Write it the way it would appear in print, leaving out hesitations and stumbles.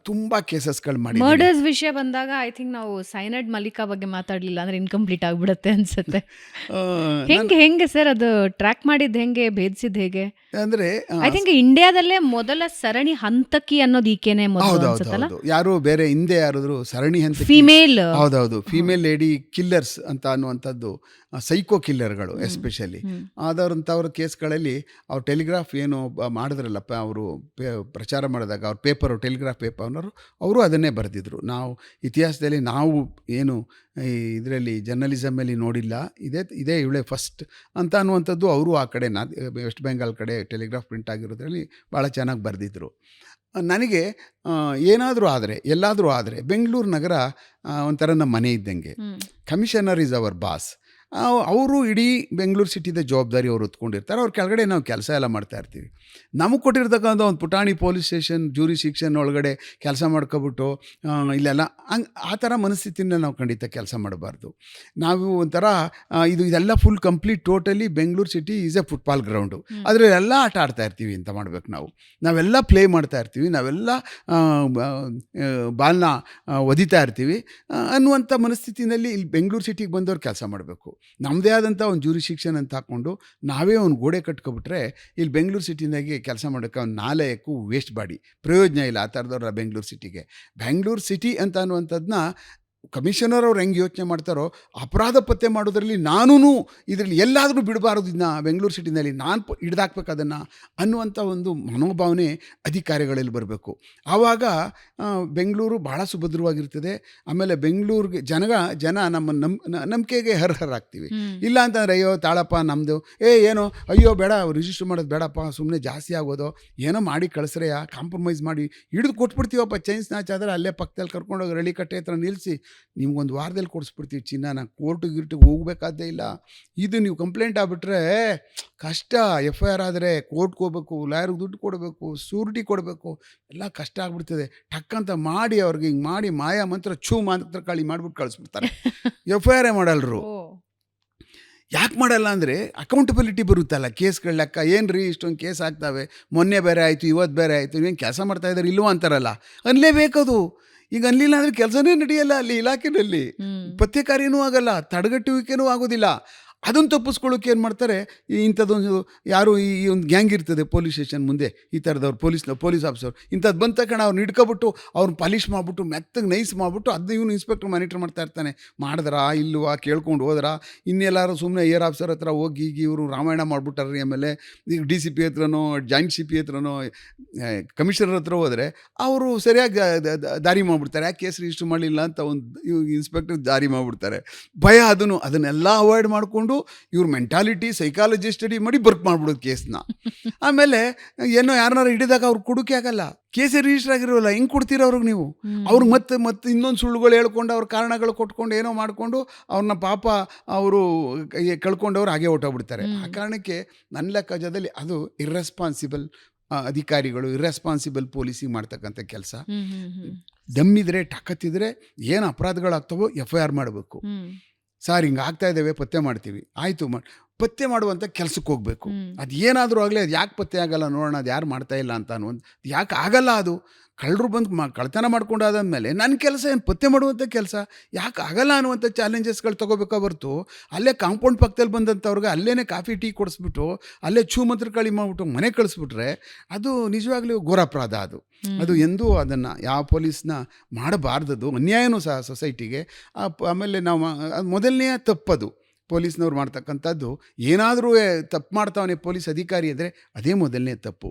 ತುಂಬ ಕೇಸಸ್ಗಳು ಮಾಡಿದ್ದೀನಿ. ಮರ್ಡರ್ಸ್ ವಿಷಯ ಬಂದಾಗ ಐ ಥಿಂಕ್ ನಾವು ಸೈನಡ್ ಮಲ್ಲಿಕಾ ಬಗ್ಗೆ ಮಾತಾಡಲಿಲ್ಲ ಅಂದ್ರೆ ಇನ್ಕಂಪ್ಲೀಟ್ ಆಗ್ಬಿಡುತ್ತೆ ಅನ್ಸುತ್ತೆ. ಹೆಂಗೆ ಸರ್ ಅದು ಟ್ರ್ಯಾಕ್ ಮಾಡಿದ್ದು ಹೆಂಗೆ, ಭೇದಿಸಿದ್ದು ಹೇಗೆ? ಅಂದರೆ ಐ ಥಿಂಕ್ ಇಂಡಿಯಾದಲ್ಲೇ ಮೊದಲ ಸರಣಿ ಹಂತಕಿ ಅನ್ನೋದು ಈಕೆನೆ ಮೊದಲು ಅನ್ಸುತ್ತಲ್ಲ. ಯಾರು ಬೇರೆ ಹಿಂದೆ ಯಾರಾದ್ರು ಸರಣಿ ಹಂತ ಫಿಮೇಲ್ ಹೌದೌದು ಫಿಮೇಲ್ ಲೇಡಿ ಕಿಲ್ಲರ್ಸ್ ಅಂತ ಅನ್ನುವಂಥದ್ದು, ಸೈಕೋ ಕಿಲ್ಲರ್ಗಳು ಎಸ್ಪೆಷಲಿ ಆದವ್ರಂಥವ್ರ ಕೇಸ್ಗಳಲ್ಲಿ ಅವ್ರು ಟೆಲಿಗ್ರಾಫ್ ಏನು ಮಾಡಿದ್ರಲ್ಲಪ್ಪ, ಅವರು ಪ್ರಚಾರ ಮಾಡಿದಾಗ ಅವ್ರ ಪೇಪರು ಟೆಲಿಗ್ರಾಫ್ ಪೇಪರ್ನವರು ಅವರು ಅದನ್ನೇ ಬರೆದಿದ್ರು. ನಾವು ಇತಿಹಾಸದಲ್ಲಿ ನಾವು ಏನು ಇದರಲ್ಲಿ ಜರ್ನಲಿಸಮಲ್ಲಿ ನೋಡಿಲ್ಲ, ಇದೇ ಇವಳೆ ಫಸ್ಟ್ ಅಂತ ಅನ್ನುವಂಥದ್ದು ಅವರು ಆ ಕಡೆ ವೆಸ್ಟ್ ಬೆಂಗಾಲ್ ಕಡೆ ಟೆಲಿಗ್ರಾಫ್ ಪ್ರಿಂಟ್ ಆಗಿರೋದ್ರಲ್ಲಿ ಭಾಳ ಚೆನ್ನಾಗಿ ಬರೆದಿದ್ರು. ನನಗೆ ಏನಾದರೂ ಆದರೆ ಎಲ್ಲಾದರೂ ಆದರೆ ಬೆಂಗಳೂರು ನಗರ ಒಂಥರ ನಮ್ಮ ಮನೆ ಇದ್ದಂಗೆ. Commissioner is our boss. ಅವರು ಇಡೀ ಬೆಂಗಳೂರು ಸಿಟಿದ ಜವಾಬ್ದಾರಿ ಅವ್ರು ಹೊತ್ಕೊಂಡಿರ್ತಾರೆ. ಅವ್ರ ಕೆಳಗಡೆ ನಾವು ಕೆಲಸ ಎಲ್ಲ ಮಾಡ್ತಾ ಇರ್ತೀವಿ. ನಮಗೆ ಕೊಟ್ಟಿರ್ತಕ್ಕಂಥ ಒಂದು ಪುಟಾಣಿ ಪೊಲೀಸ್ ಸ್ಟೇಷನ್ ಜೂರಿಸ್ಡಿಕ್ಷನ್ ಒಳಗಡೆ ಕೆಲಸ ಮಾಡ್ಕೊಬಿಟ್ಟು ಇಲ್ಲೆಲ್ಲ ಆ ಥರ ಮನಸ್ಥಿತಿಯಿಂದ ನಾವು ಖಂಡಿತ ಕೆಲಸ ಮಾಡಬಾರ್ದು. ನಾವು ಒಂಥರ ಇದೆಲ್ಲ full complete totally Bengaluru city is A football ground, ಅದರಲ್ಲೆಲ್ಲ ಆಟ ಆಡ್ತಾ ಇರ್ತೀವಿ ಅಂತ ಮಾಡಬೇಕು. ನಾವೆಲ್ಲ ಪ್ಲೇ ಮಾಡ್ತಾ ಇರ್ತೀವಿ, ನಾವೆಲ್ಲ ಬಾಲ್ನ ಒದಿತಾ ಇರ್ತೀವಿ ಅನ್ನುವಂಥ ಮನಸ್ಥಿತಿನಲ್ಲಿ ಇಲ್ಲಿ ಬೆಂಗಳೂರು ಸಿಟಿಗೆ ಬಂದವ್ರು ಕೆಲಸ ಮಾಡಬೇಕು. ನಮ್ಮದೇ ಆದಂಥ ಒಂದು ಜೂರಿಸ್ಡಿಕ್ಷನ್ ಅಂತ ಹಾಕ್ಕೊಂಡು ನಾವೇ ಒಂದು ಗೋಡೆ ಕಟ್ಕೊಬಿಟ್ರೆ ಇಲ್ಲಿ ಬೆಂಗಳೂರು ಸಿಟಿನಾಗೆ ಕೆಲಸ ಮಾಡೋಕ್ಕೆ ಒಂದು 4 ಎಕ್ಕೂ ವೇಸ್ಟ್ ಬಾಡಿ, ಪ್ರಯೋಜನ ಇಲ್ಲ. ಆ ಥರದವ್ರ ಬೆಂಗಳೂರು ಸಿಟಿಗೆ. ಬೆಂಗಳೂರು ಸಿಟಿ ಅಂತ ಅನ್ನುವಂಥದ್ದನ್ನ ಕಮಿಷನರ್ ಅವ್ರು ಹೆಂಗೆ ಯೋಚನೆ ಮಾಡ್ತಾರೋ, ಅಪರಾಧ ಪತ್ತೆ ಮಾಡೋದ್ರಲ್ಲಿ ನಾನೂ ಇದರಲ್ಲಿ ಎಲ್ಲಾದರೂ ಬಿಡಬಾರ್ದು, ಇದನ್ನ ಬೆಂಗಳೂರು ಸಿಟಿನಲ್ಲಿ ನಾನು ಹಿಡ್ದಾಕ್ಬೇಕು ಅದನ್ನು ಅನ್ನುವಂಥ ಒಂದು ಮನೋಭಾವನೆ ಅಧಿಕಾರಿಗಳಲ್ಲಿ ಬರಬೇಕು. ಆವಾಗ ಬೆಂಗಳೂರು ಭಾಳ ಸುಭದ್ರವಾಗಿರ್ತದೆ. ಆಮೇಲೆ ಬೆಂಗಳೂರಿಗೆ ಜನ ನಮ್ಮ ನಂಬಿಕೆಗೆ ಹರ್ಹರಾಗ್ತೀವಿ. ಇಲ್ಲ ಅಂತಂದರೆ ಅಯ್ಯೋ ತಾಳಪ್ಪ ನಮ್ಮದು ಏನೋ ಅಯ್ಯೋ ಬೇಡ ರಿಜಿಸ್ಟರ್ ಮಾಡೋದು ಬೇಡಪ್ಪ, ಸುಮ್ಮನೆ ಜಾಸ್ತಿ ಆಗೋದು, ಏನೋ ಮಾಡಿ ಕಳಿಸ್ರೆಯ ಕಾಂಪ್ರಮೈಸ್ ಮಾಡಿ ಹಿಡಿದು ಕೊಟ್ಬಿಡ್ತೀವಪ್ಪ. ಚೈನ್ ಸ್ನಾಚ್ ಆದರೆ ಅಲ್ಲೇ ಪಕ್ಕದಲ್ಲಿ ಕರ್ಕೊಂಡೋಗಿ ರಳಿಕಟ್ಟೆ ಹತ್ರ ನಿಲ್ಲಿಸಿ ನಿಮ್ಗೊಂದು ವಾರದಲ್ಲಿ ಕೊಡಿಸ್ಬಿಡ್ತೀವಿ ಚಿನ್ನ, ಕೋರ್ಟಿಗೆ ಹೋಗ್ಬೇಕಾದ್ದೇ ಇಲ್ಲ. ಇದು ನೀವು ಕಂಪ್ಲೇಂಟ್ ಆಗಿಬಿಟ್ರೆ ಕಷ್ಟ. FIR ಆದರೆ ಕೋರ್ಟ್ಗೆ ಹೋಗ್ಬೇಕು, ಲಾಯರ್ಗೆ ದುಡ್ಡು ಕೊಡಬೇಕು, ಸೂರಿಟಿ ಕೊಡಬೇಕು, ಎಲ್ಲ ಕಷ್ಟ ಆಗ್ಬಿಡ್ತದೆ. ಟಕ್ಕಂತ ಮಾಡಿ ಅವ್ರಿಗೆ ಹಿಂಗೆ ಮಾಡಿ ಮಾಯಾ ಮಂತ್ರ ಮಂತ್ರ ಕಾಳಿ ಮಾಡಿಬಿಟ್ಟು ಕಳಿಸ್ಬಿಡ್ತಾರೆ. FIR ಮಾಡಲ್ರು. ಯಾಕೆ ಮಾಡಲ್ಲ ಅಂದರೆ ಅಕೌಂಟಬಿಲಿಟಿ ಬರುತ್ತಲ್ಲ, ಕೇಸ್ಗಳ ಲೆಕ್ಕ. ಏನು ರೀ ಇಷ್ಟೊಂದು ಕೇಸ್ ಆಗ್ತವೆ, ಮೊನ್ನೆ ಬೇರೆ ಆಯಿತು, ಇವತ್ತು ಬೇರೆ ಆಯಿತು, ನೀವೇನು ಕೆಲಸ ಮಾಡ್ತಾ ಇದ್ದಾರೆ ಇಲ್ವೋ ಅಂತಾರಲ್ಲ, ಅನ್ಲೇಬೇಕದು. ಈಗ ಅನ್ಲಿಲ್ಲ ಅಂದರೆ ಕೆಲಸನೇ ನಡೆಯಲ್ಲ ಅಲ್ಲಿ ಇಲಾಖೆಯಲ್ಲಿ, ಪತ್ತೆ ಕಾರ್ಯನೂ ಆಗಲ್ಲ, ತಡೆಗಟ್ಟುವಿಕೆನೂ ಆಗೋದಿಲ್ಲ. ಅದನ್ನು ತಪ್ಪಿಸ್ಕೊಳ್ಳೋಕೆ ಏನು ಮಾಡ್ತಾರೆ, ಇಂಥದ್ದೊಂದು ಯಾರು ಈ ಒಂದು ಗ್ಯಾಂಗ್ ಇರ್ತದೆ ಪೊಲೀಸ್ ಸ್ಟೇಷನ್ ಮುಂದೆ, ಈ ಥರದವ್ರು ಪೊಲೀಸ್ ಆಫೀಸರ್ ಇಂಥದ್ದು ಬಂದ ತಕ್ಷಣ ಅವ್ರು ಹಿಡ್ಕೊಬಿಟ್ಟು ಅವ್ರನ್ನ ಪಾಲಿಷ್ ಮಾಡಿಬಿಟ್ಟು ಮೆತ್ತಗೆ ನೈಸ್ ಮಾಡಿಬಿಟ್ಟು ಅದನ್ನ ಇವನು ಇನ್ಸ್ಪೆಕ್ಟರ್ ಮಾನಿಟ್ರ್ ಮಾಡ್ತಾ ಇರ್ತಾನೆ. ಮಾಡಿದ್ರಾ ಇಲ್ವಾ ಕೇಳ್ಕೊಂಡು ಹೋದ್ರಾ, ಇನ್ನೆಲ್ಲರೂ ಸುಮ್ಮನೆ ಏರ್ ಆಫೀಸರ್ ಹತ್ರ ಹೋಗಿ ಇವರು ರಾಮಾಯಣ ಮಾಡಿಬಿಟ್ಟಾರ್ರಿ. ಆಮೇಲೆ ಈಗ DCP ಹತ್ರನೋ ಜಾಯಿಂಟ್ CP ಹತ್ರನೋ ಕಮಿಷನರ್ ಹತ್ರ ಹೋದರೆ ಅವರು ಸರಿಯಾಗಿ ದಾರಿ ಮಾಡಿಬಿಡ್ತಾರೆ. ಯಾಕೆ ಕೇಸ್ ರಿಜಿಸ್ಟರ್ ಮಾಡಲಿಲ್ಲ ಅಂತ ಒಂದು ಇನ್ಸ್ಪೆಕ್ಟರ್ ದಾರಿ ಮಾಡಿಬಿಡ್ತಾರೆ. ಭಯ ಅದನ್ನೆಲ್ಲ ಅವಾಯ್ಡ್ ಮಾಡಿಕೊಂಡು ಇವ್ರ ಮೆಂಟಾಲಿಟಿ ಸೈಕಾಲಜಿ ಸ್ಟಡಿ ಮಾಡಿ ಬರ್ಕ್ ಮಾಡ್ಬಿಡೋದು ಕೇಸ್ನ. ಆಮೇಲೆ ಏನೋ ಯಾರನ್ನಾರು ಹಿಡಿದಾಗ ಅವ್ರು ಕೊಡೋಕೆ ಆಗಲ್ಲ, ಕೇಸೇ ರಿಜಿಸ್ಟರ್ ಆಗಿರೋಲ್ಲ, ಹೆಂಗೆ ಕೊಡ್ತೀರ ಅವ್ರಿಗೆ ನೀವು? ಅವ್ರಿಗೆ ಮತ್ತೆ ಇನ್ನೊಂದು ಸುಳ್ಳುಗಳು ಹೇಳ್ಕೊಂಡು ಅವ್ರ ಕಾರಣಗಳು ಕೊಟ್ಕೊಂಡು ಏನೋ ಮಾಡಿಕೊಂಡು ಅವ್ರನ್ನ ಪಾಪ ಅವರು ಕಳ್ಕೊಂಡವ್ರು ಹಾಗೆ ಹೊಟ್ಟೋಗ್ಬಿಡ್ತಾರೆ. ಆ ಕಾರಣಕ್ಕೆ ನನ್ನ ಲೆಕ್ಕಾಚಾರದಲ್ಲಿ ಅದು ಇರ್ರೆಸ್ಪಾನ್ಸಿಬಲ್ ಅಧಿಕಾರಿಗಳು, ಇರ್ರೆಸ್ಪಾನ್ಸಿಬಲ್ ಪೊಲೀಸಿಂಗ್ ಮಾಡ್ತಕ್ಕಂಥ ಕೆಲಸ. ದಮ್ಮಿದ್ರೆ ಟಕತ್ತಿದ್ರೆ ಏನು ಅಪರಾಧಗಳಾಗ್ತವೋ FIR ಮಾಡಬೇಕು. ಸಾರ್ ಹಿಂಗೆ ಆಗ್ತಾ ಇದ್ದೇವೆ, ಪತ್ತೆ ಮಾಡ್ತೀವಿ, ಆಯಿತು ಪತ್ತೆ ಮಾಡುವಂಥ ಕೆಲಸಕ್ಕೆ ಹೋಗಬೇಕು. ಅದು ಏನಾದರೂ ಆಗಲಿ, ಅದು ಯಾಕೆ ಪತ್ತೆ ಆಗಲ್ಲ ನೋಡೋಣ, ಅದು ಯಾರು ಮಾಡ್ತಾ ಇಲ್ಲ ಅಂತ ಅನ್ನುವಂಥ, ಯಾಕೆ ಆಗಲ್ಲ, ಅದು ಕಳ್ಳರು ಬಂದು ಕಳ್ತನ ಮಾಡ್ಕೊಂಡಾದ್ಮೇಲೆ ನನ್ನ ಕೆಲಸ ಏನು ಪತ್ತೆ ಮಾಡುವಂಥ ಕೆಲಸ, ಯಾಕೆ ಆಗಲ್ಲ ಅನ್ನುವಂಥ ಚಾಲೆಂಜಸ್ಗಳು ತೊಗೋಬೇಕಾ ಹೊರತು ಅಲ್ಲೇ ಕಾಂಪೌಂಡ್ ಪಕ್ಕದಲ್ಲಿ ಬಂದಂಥವ್ರಿಗೆ ಅಲ್ಲೇ ಕಾಫಿ ಟೀ ಕೊಡಿಸ್ಬಿಟ್ಟು ಅಲ್ಲೇ ಮಂತ್ರ ಕಳಿ ಮಾಡಿಬಿಟ್ಟು ಮನೆ ಕಳಿಸ್ಬಿಟ್ರೆ ಅದು ನಿಜವಾಗ್ಲೂ ಘೋರ ಅಪರಾಧ. ಅದು ಎಂದೂ ಅದನ್ನು ಯಾವ ಪೊಲೀಸ್ನ ಮಾಡಬಾರ್ದದು, ಅನ್ಯಾಯನೂ ಸಹ ಸೊಸೈಟಿಗೆ. ಆಮೇಲೆ ನಾವು ಮೊದಲನೇ ತಪ್ಪದು ಪೊಲೀಸ್ನವ್ರು ಮಾಡ್ತಕ್ಕಂಥದ್ದು. ಏನಾದರೂ ತಪ್ಪು ಮಾಡ್ತಾವನೆ ಪೊಲೀಸ್ ಅಧಿಕಾರಿ ಅಂದರೆ ಅದೇ ಮೊದಲನೇ ತಪ್ಪು.